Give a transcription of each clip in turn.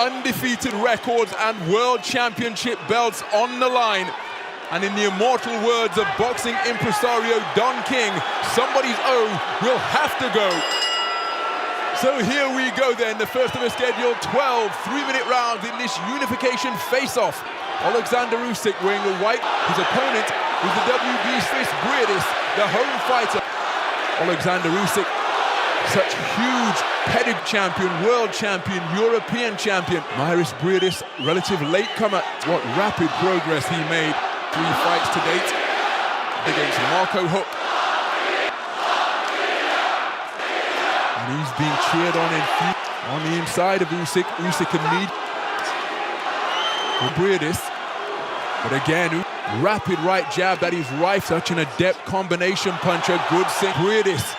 undefeated records and world championship belts on the line. And in the immortal words of boxing impresario Don King, somebody's O will have to go. So here we go then, the first of a scheduled 12 3-minute rounds in this unification face-off. Alexander Usyk wearing the white, his opponent is the WBC Bریدیس, the home fighter. Alexander Usyk, such huge pedigree champion, world champion, European champion. Mایریس Bریدیس, relative latecomer. What rapid progress he made. 3 fights to date against Marco Huck. And he's being cheered on the inside of Usyk. Usyk immediately. Bریدیس. But again, rapid right jab that is rife. Such an adept combination puncher. Good sink. Bریدیس.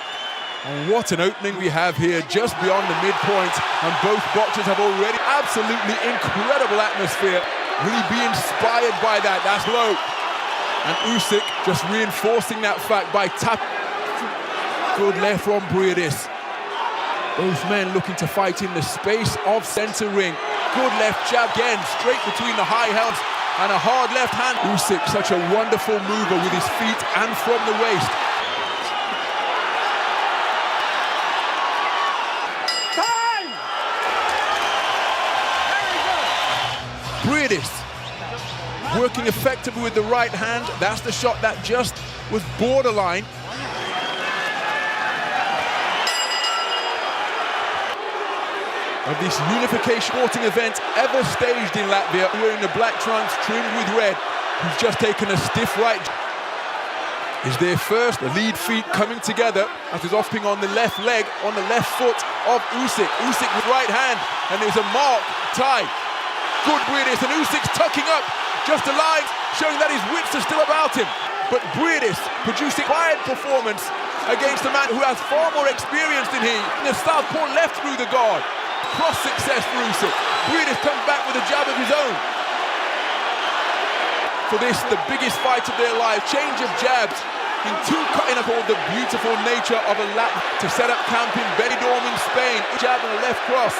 And what an opening we have here just beyond the midpoint. And both boxers have already absolutely incredible atmosphere. Will he be inspired by that? That's low. And Usyk just reinforcing that fact by tap. Good left from Bریدیس. Both men looking to fight in the space of center ring. Good left jab again, straight between the high helms. And a hard left hand. Usyk, such a wonderful mover with his feet and from the waist. Time! Bریدیس working effectively with the right hand. That's the shot that just was borderline. Of this unification sporting event ever staged in Latvia, wearing the black trunks trimmed with red, who's just taken a stiff right. Is their first, the lead feet coming together as he's offing on the left leg, on the left foot of Usyk. Usyk with right hand, and there's a mark, tie. Good Bریدیس, and Usyk's tucking up, just a line, showing that his wits are still about him. But Bریدیس producing quiet performance against a man who has far more experience than he. The southpaw left through the guard. Cross success for Usyk. Bریدیس comes back with a jab of his own. For this, the biggest fight of their life. Change of jabs in two cutting up all the beautiful nature of a lap to set up camp in Benidorm in Spain. Jab and a left cross.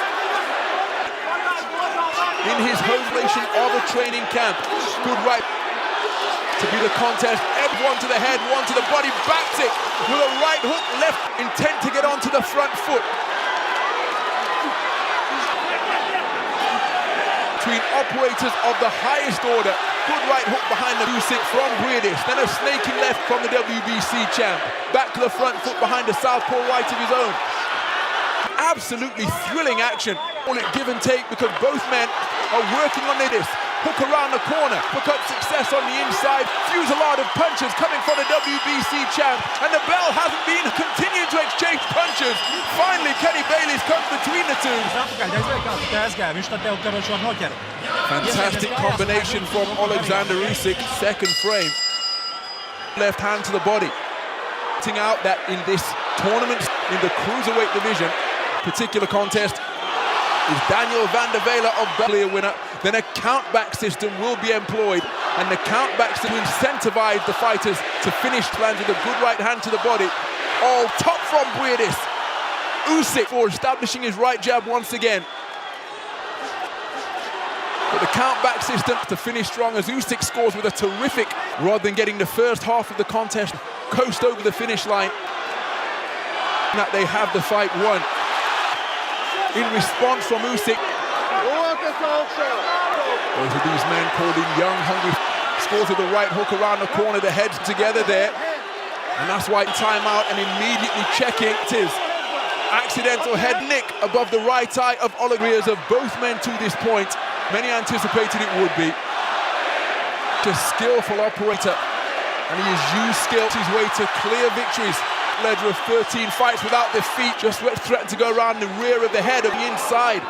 In his home nation of a training camp. Good right to be the contest. One to the head, one to the body. Backs it with a right hook left. Intent to get onto the front foot. Between operators of the highest order. Good right hook behind the Usyk from Bریدیس. Then a snaking left from the WBC champ. Back to the front foot behind the southpaw right of his own. Absolutely thrilling action. All it give and take because both men are working on this. Hook around the corner, hook up success on the inside. Fusillade of punches coming from the WBC champ. And the bell hasn't been continuing to exchange punches. Finally, Kenny Bayless comes between the two. Fantastic combination from Alexander Usyk. Second frame. Left hand to the body. Pointing out that in this tournament, in the cruiserweight division, particular contest, is Daniel van der Vela of Belgium winner. Then a countback system will be employed, and the countback system will incentivize the fighters to finish lands with a good right hand to the body. All top from Bریدیس. Usyk for establishing his right jab once again. But the countback system to finish strong as Usyk scores with a terrific, rather than getting the first half of the contest, coast over the finish line. That they have the fight won. In response from Usyk, both of these men called in young, hungry, scores with the right hook around the corner, the heads together there. And that's why timeout and immediately checking it is. Accidental head nick above the right eye of Alexander of both men to this point. Many anticipated it would be. A skillful operator, and he has used skill his way to clear victories. Ledger of 13 fights without defeat, just threatened to go around the rear of the head of the inside.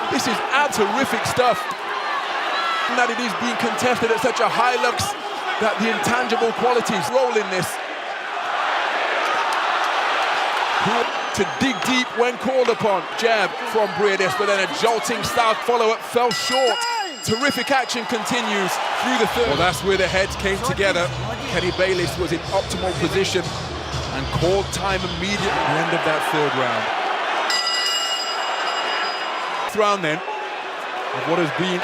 This is terrific stuff. And that it is being contested at such a high level that the intangible qualities roll in this. To dig deep when called upon. Jab from Bریدیس, but then a jolting south follow-up fell short. Terrific action continues through the third. Well, that's where the heads came together. Kenny Bayless was in optimal position and called time immediately at the end of that third round. Round then, of what has been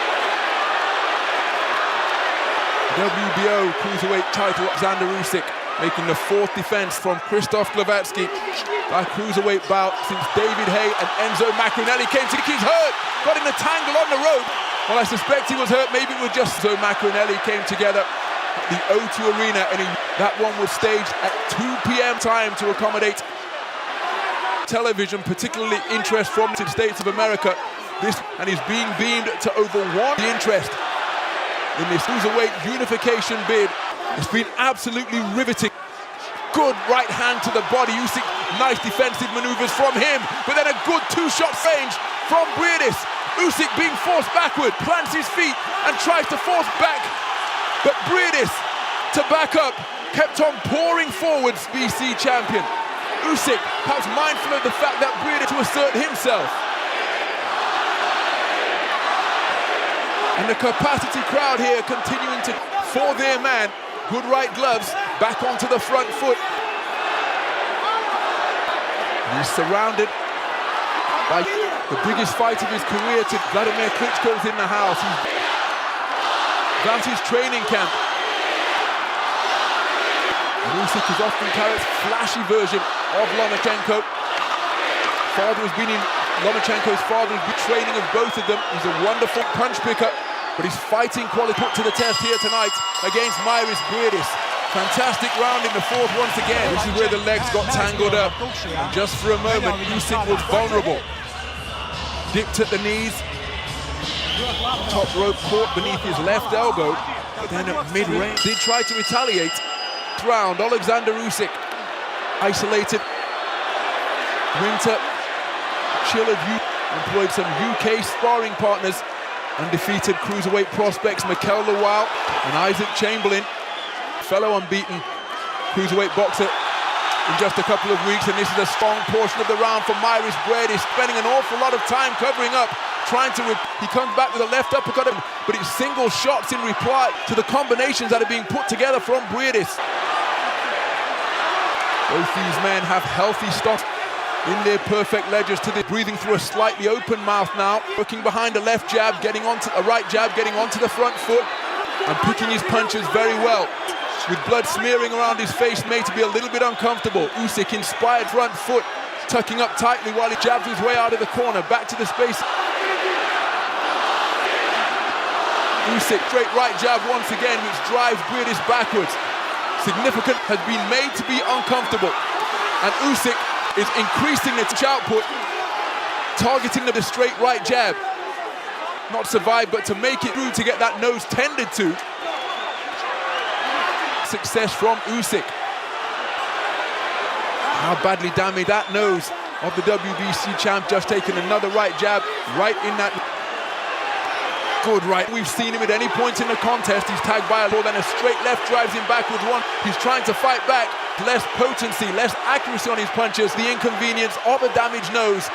WBO cruiserweight title. Alexander Usyk making the 4th defense from Krzysztof Glowacki. A cruiserweight bout since David Haye and Enzo Maccarinelli came to. He's hurt, got in a tangle on the rope. Well, I suspect he was hurt. Maybe it was just so Maccarinelli came together at the O2 Arena, and that one was staged at 2 p.m. time to accommodate television, particularly interest from the States of America. And he's being beamed to over 1 interest in this cruiserweight unification bid. It's been absolutely riveting. Good right hand to the body. Usyk, nice defensive maneuvers from him, but then a good 2-shot range from Berides. Usyk being forced backward, plants his feet and tries to force back, but Berides, to back up, kept on pouring forwards. BC champion Usyk, perhaps mindful of the fact that Berides to assert himself. And the capacity crowd here continuing to, for their man, good right gloves, back onto the front foot. And he's surrounded by the biggest fight of his career. To Vladimir Klitschko's in the house. That's his training camp. And Usyk is often carries flashy version of Lomachenko. Lomachenko's father has been training of both of them. He's a wonderful punch picker, but his fighting quality put to the test here tonight against Mایریس Berides. Fantastic round in the 4th once again. This is where the legs got tangled up. And just for a moment, Usyk was vulnerable. Dipped at the knees. Top rope caught beneath his left elbow. But then at mid-range, did try to retaliate. Round, Alexander Usyk isolated. Winter, Chill of employed some UK sparring partners and defeated cruiserweight prospects Mikel Lawal and Isaac Chamberlain, fellow unbeaten cruiserweight boxer, in just a couple of weeks. And this is a strong portion of the round for Mایریس Berides, spending an awful lot of time covering up, trying to he comes back with a left uppercut, but it's single shots in reply to the combinations that are being put together from Berides. Both these men have healthy stops in their perfect ledgers to the breathing through a slightly open mouth now, working behind a left jab, getting onto a right jab, getting onto the front foot and picking his punches very well, with blood smearing around his face, made to be a little bit uncomfortable. Usyk inspired front foot, tucking up tightly while he jabs his way out of the corner, back to the space. Usyk, straight right jab once again, which drives Berides backwards. Significant has been made to be uncomfortable, and Usyk is increasing its output, targeting the straight right jab. Not survive, but to make it through, to get that nose tended to. Success from Usyk. How badly damaged that nose of the WBC champ, just taking another right jab right in that. Good right. We've seen him at any point in the contest. He's tagged by a ball, then a straight left drives him back with one. He's trying to fight back. Less potency, less accuracy on his punches. The inconvenience of a damaged nose.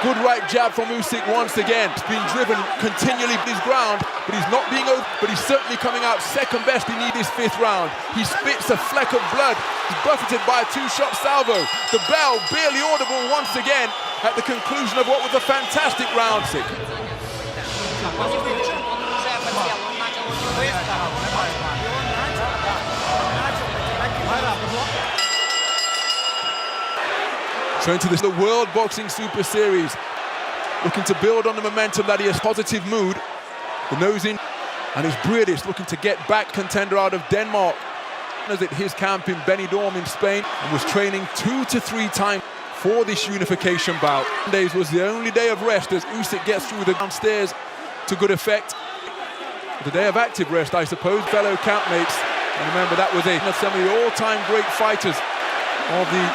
Good right jab from Usyk once again. He's being driven continually with his ground, but he's not being over. But he's certainly coming out second best in this 5th round. He spits a fleck of blood. He's buffeted by a 2-shot salvo. The bell barely audible once again at the conclusion of what was a fantastic round. So into the World Boxing Super Series, looking to build on the momentum that he has. Positive mood, the nose in, and it's Berides looking to get back, contender out of Denmark. As at his camp in Benidorm in Spain, and was training 2 to 3 times for this unification bout. Mondays was the only day of rest as Usyk gets through the downstairs to good effect. The day of active rest, I suppose, fellow campmates. And remember, that was some of the all-time great fighters of the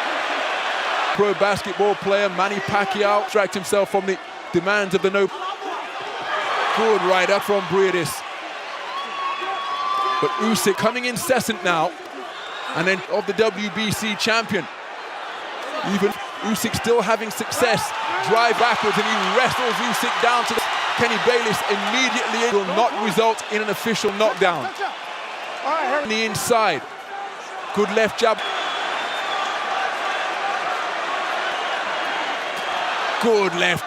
pro basketball player Manny Pacquiao. Extract himself from the demands of the no. Good right up from Berides. But Usyk coming incessant now, and then of the WBC champion. Even Usyk still having success. Drive backwards, and he wrestles Usyk down to the Kenny Bayless. Immediately it will not result in an official knockdown. On the inside. Good left jab. Good left.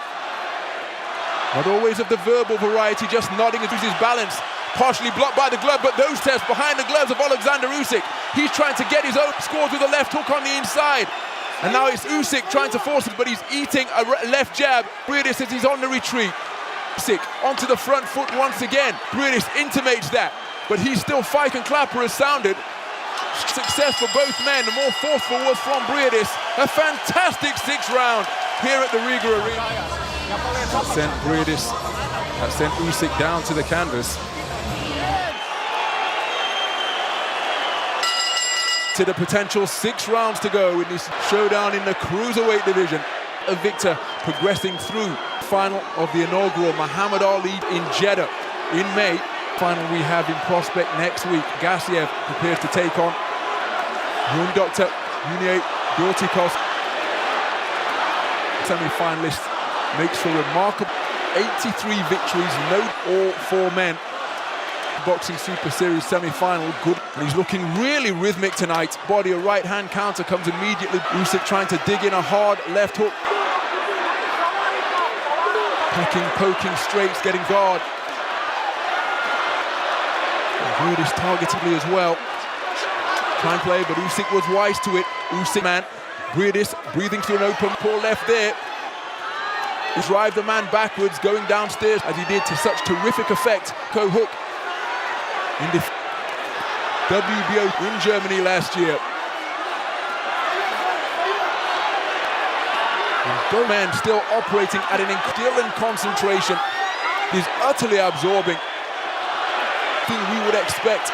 Not always of the verbal variety, just nodding and loses his balance. Partially blocked by the glove, but those tests behind the gloves of Alexander Usyk. He's trying to get his own scores with a left hook on the inside. And now it's Usyk trying to force it, but he's eating a left jab. Berides says he's on the retreat. Usyk onto the front foot once again. Berides intimates that, but he's still fighting. Clapper has sounded. Success for both men. The more forceful was from Berides. A fantastic 6th round here at the Riga Arena. That sent Berides, that sent Usyk down to the canvas. To the potential 6 rounds to go in this showdown in the cruiserweight division. A victor progressing through final of the inaugural Muhammad Ali in Jeddah in May. Final we have in prospect next week. Gassiev prepares to take on young Dr. Yunier Dortikos. Semi-finalist makes for remarkable 83 victories, no all 4 men. Boxing Super Series semi-final, good. And he's looking really rhythmic tonight. Body, a right-hand counter comes immediately. Usyk trying to dig in a hard left hook. Pecking, poking straights, getting guard. Berides targetedly as well. Try and play, but Usyk was wise to it. Usyk man, Berides breathing through an open poor left there. Drive the man backwards, going downstairs as he did to such terrific effect. Co-hook in the WBO in Germany last year. And both men still operating at an skill and concentration is utterly absorbing. Thing we would expect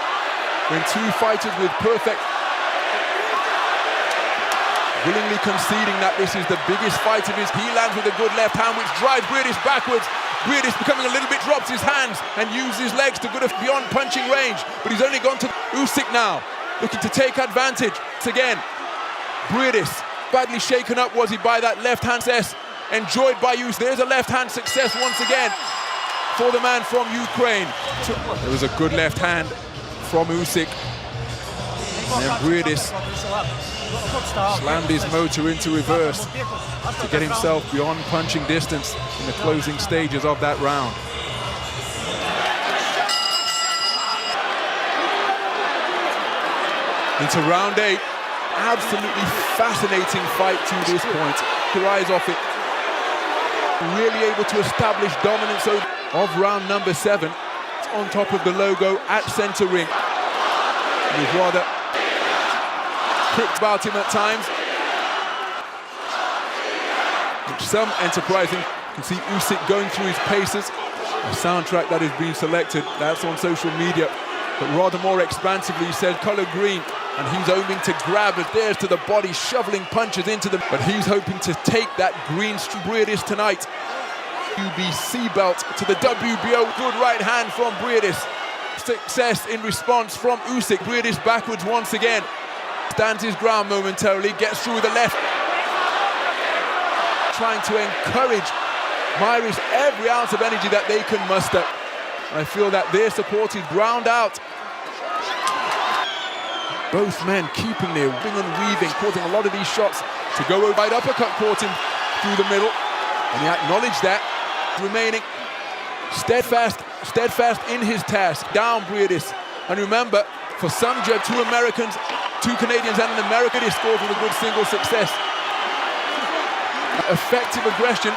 when 2 fighters with perfect, willingly conceding that this is the biggest fight of his. He lands with a good left hand which drives Berides backwards. Berides becoming a little bit, drops his hands and uses his legs to go beyond punching range, but he's only gone to Usyk now, looking to take advantage. Once again, Berides badly shaken up was he by that left hand success enjoyed by Usyk. There's a left hand success once again for the man from Ukraine. There was a good left hand from Usyk, and then Berides slammed his motor into reverse to get himself beyond punching distance in the closing stages of that round. Into round 8. Absolutely fascinating fight to this point. Your eyes off it. Really able to establish dominance of round number 7. It's on top of the logo at center ring. He's rather pricked about him at times. Which some enterprising can see Usyk going through his paces. The soundtrack that is being selected, that's on social media. But rather more expansively, he said color green. And he's hoping to grab it. There's to the body, shoveling punches into them. But he's hoping to take that green Berides tonight. UBC belt to the WBO. Good right hand from Berides. Success in response from Usyk. Berides backwards once again. Stands his ground momentarily, gets through the left. Trying to encourage Mایریس every ounce of energy that they can muster. And I feel that their support is drowned out. Both men keeping their wing and weaving, causing a lot of these shots to go over. Right uppercut caught him through the middle, and he acknowledged that. Remaining steadfast in his task. Down Berides. And remember, for some judges, 2 Americans, 2 Canadians and an American, he scored with a good single success. Effective aggression.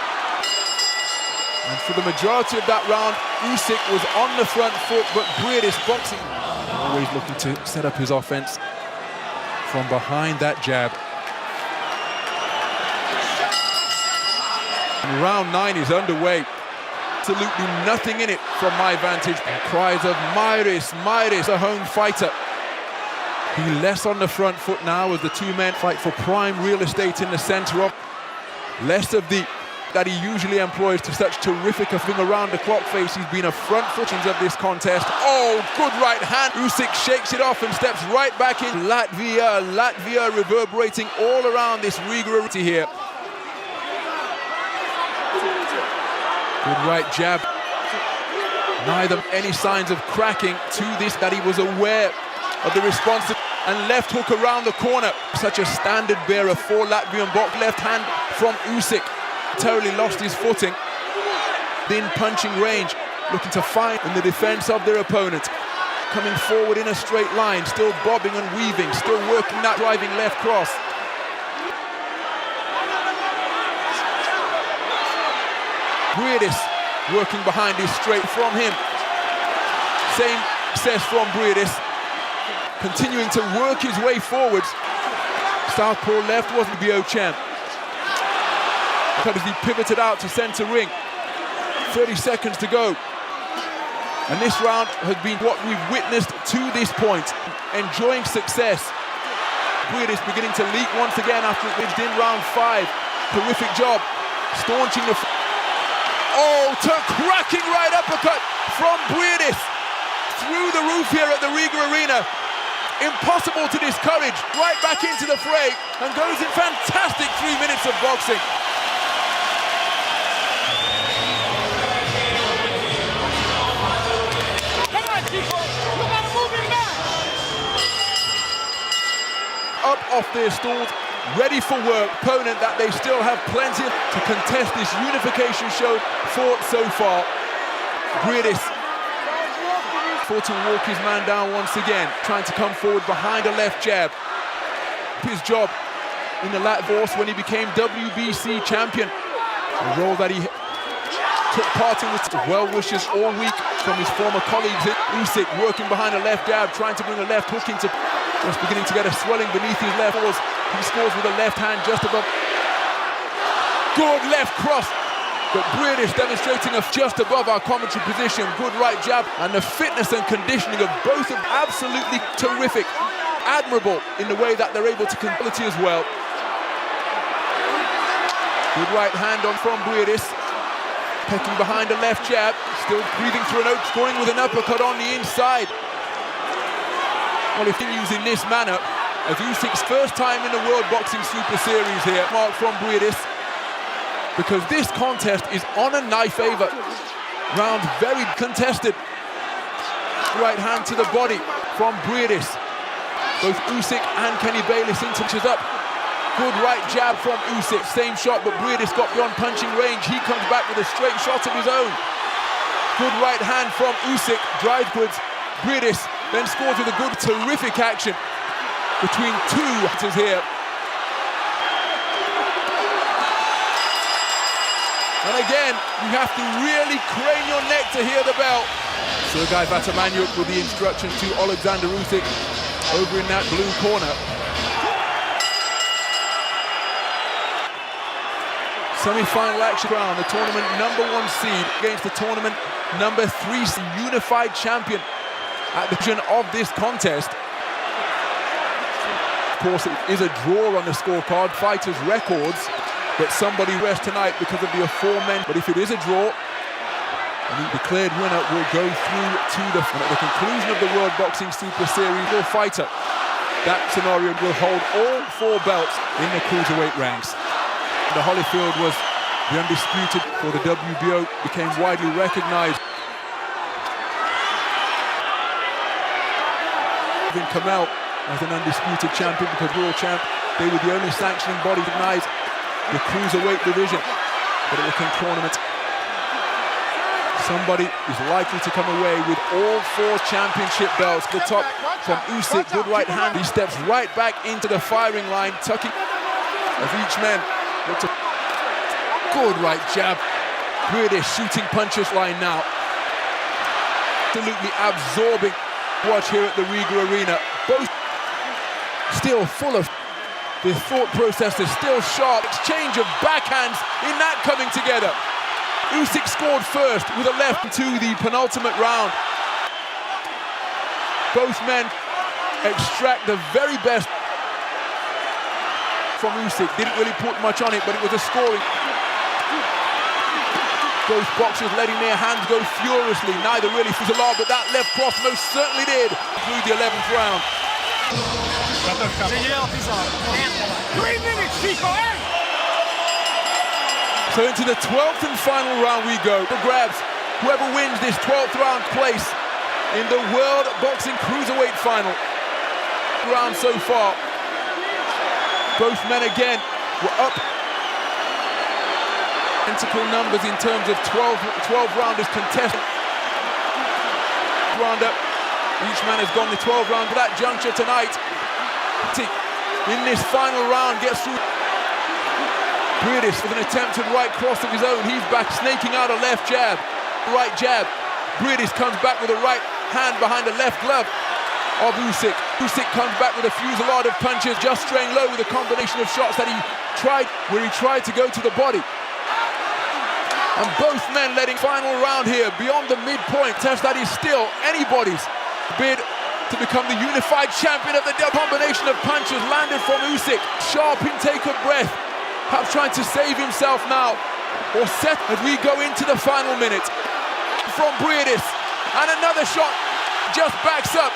And for the majority of that round, Usyk was on the front foot, but Berides boxing. Always looking to set up his offense from behind that jab. And round 9 is underway. Absolutely nothing in it from my vantage. Cries of Mایریس, Mایریس, a home fighter. He less on the front foot now as the 2 men fight for prime real estate in the center of. Less of the that he usually employs to such terrific a thing around the clock face. He's been a front footings of this contest. Oh, good right hand. Usyk shakes it off and steps right back in. Latvia reverberating all around this Riga here. Good right jab. Neither any signs of cracking to this, that he was aware of the response. And left hook around the corner. Such a standard bearer for Latvian box. Left hand from Usyk. Totally lost his footing. within punching range, looking to find in the defense of their opponent. Coming forward in a straight line, still bobbing and weaving, still working that driving left cross. Bریدیس working behind is straight from him. Same success from Bریدیس. Continuing to work his way forwards. Southpaw left wasn't BO champ. Because he pivoted out to center ring. 30 seconds to go. And this round has been what we've witnessed to this point. Enjoying success. Bریدیس beginning to leak once again after it reached in round 5. Terrific job. Staunching the... Oh, cracking right uppercut from Bریدیس. Through the roof here at the Riga Arena. Impossible to discourage. Right back into the fray. And goes in fantastic 3 minutes of boxing. Up off their stools, ready for work. Opponent that they still have plenty to contest this unification show fought so far. Bریدیس fought to walk his man down once again, trying to come forward behind a left jab. His job in the lat force when he became WBC champion. A role that he took part in with well wishes all week from his former colleagues. Yusik working behind a left jab, trying to bring a left hook into... Just beginning to get a swelling beneath his left horse. He scores with a left hand just above. Good left cross. But Bریدیس demonstrating just above our commentary position. Good right jab. And the fitness and conditioning of both are absolutely terrific. Admirable in the way that they're able to quality as well. Good right hand on from Bریدیس. Pecking behind a left jab. Still breathing through an open, scoring with an uppercut on the inside. Well, if he used in this manner, as Yusic's first time in the World Boxing Super Series here, mark from Bریدیس, because this contest is on a knife favor. Round very contested. Right hand to the body from Bریدیس. Both Yusik and Kenny Bayless inches up. Good right jab from Yusik. Same shot, but Bریدیس got beyond punching range. He comes back with a straight shot of his own. Good right hand from Yusik. Drives goods. Bریدیس then scores with a good, terrific action between two hunters here. And again, you have to really crane your neck to hear the bell. Sergei Vatamaniuk with the instructions to Alexander Usyk over in that blue corner. Semi-final action round, the tournament #1 seed against the tournament #3 unified champion at the vision of this contest. Of course, it is a draw on the scorecard, fighters' records, but somebody rests tonight because of the aforementioned. But if it is a draw, the declared winner will go through to the conclusion of the World Boxing Super Series. Or fighter, that scenario will hold all 4 belts in the cruiserweight ranks. The Holyfield was the undisputed for the WBO, became widely recognized. Come out as an undisputed champion because world champ, they were the only sanctioning body to recognize the cruiserweight division. But at the King tournament, somebody is likely to come away with all 4 championship belts. The top from Usyk, good right hand. He steps right back into the firing line, tucking as each man. Good right jab. Bریدیس shooting punches line now. Absolutely absorbing watch here at the Riga Arena. Both still full of the thought process is still sharp. Exchange of backhands in that coming together. Usyk scored first with a left to the penultimate round. Both men extract the very best from Usyk. Didn't really put much on it, but it was a scoring. Both boxers letting their hands go furiously. Neither really feels a lot, but that left cross most certainly did through the 11th round. 3 minutes, Chico, hey! So into the 12th and final round we go. The grabs, whoever wins this 12th round place in the World Boxing Cruiserweight final. Round so far. Both men again were up. Identical numbers in terms of 12 rounders contested. Rounder. Each man has gone the 12 round to that juncture tonight. In this final round gets through. Berides with an attempted right cross of his own. He's back snaking out a left jab. Right jab. Berides comes back with a right hand behind the left glove of Yusik. Yusik comes back with a fusillade of punches, just straying low with a combination of shots that he tried to go to the body. And both men letting final round here beyond the midpoint. Test that is still anybody's bid to become the unified champion of the combination of punches landed from Yusik. Sharp intake of breath, perhaps trying to save himself now, or set as we go into the final minute. From Berides, and another shot just backs up.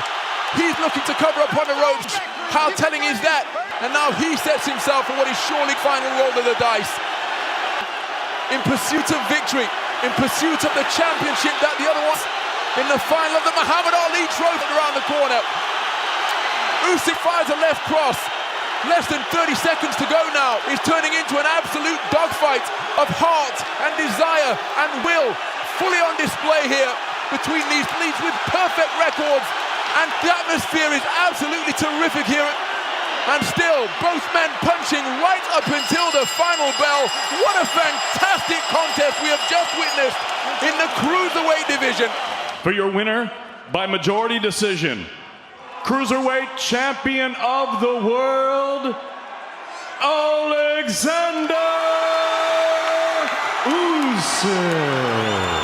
He's looking to cover up on the ropes. How telling is that? And now he sets himself for what is surely final roll of the dice. In pursuit of victory, in pursuit of the championship that the other ones in the final of the Muhammad Ali trophy around the corner. Yusik fires a left cross. Less than 30 seconds to go now. Is turning into an absolute dogfight of heart and desire and will, fully on display here between these leagues with perfect records. And the atmosphere is absolutely terrific here. And still, both men punching right up until the final bell. What a fantastic contest we have just witnessed in the cruiserweight division. For your winner by majority decision, cruiserweight champion of the world, Alexander Usyk.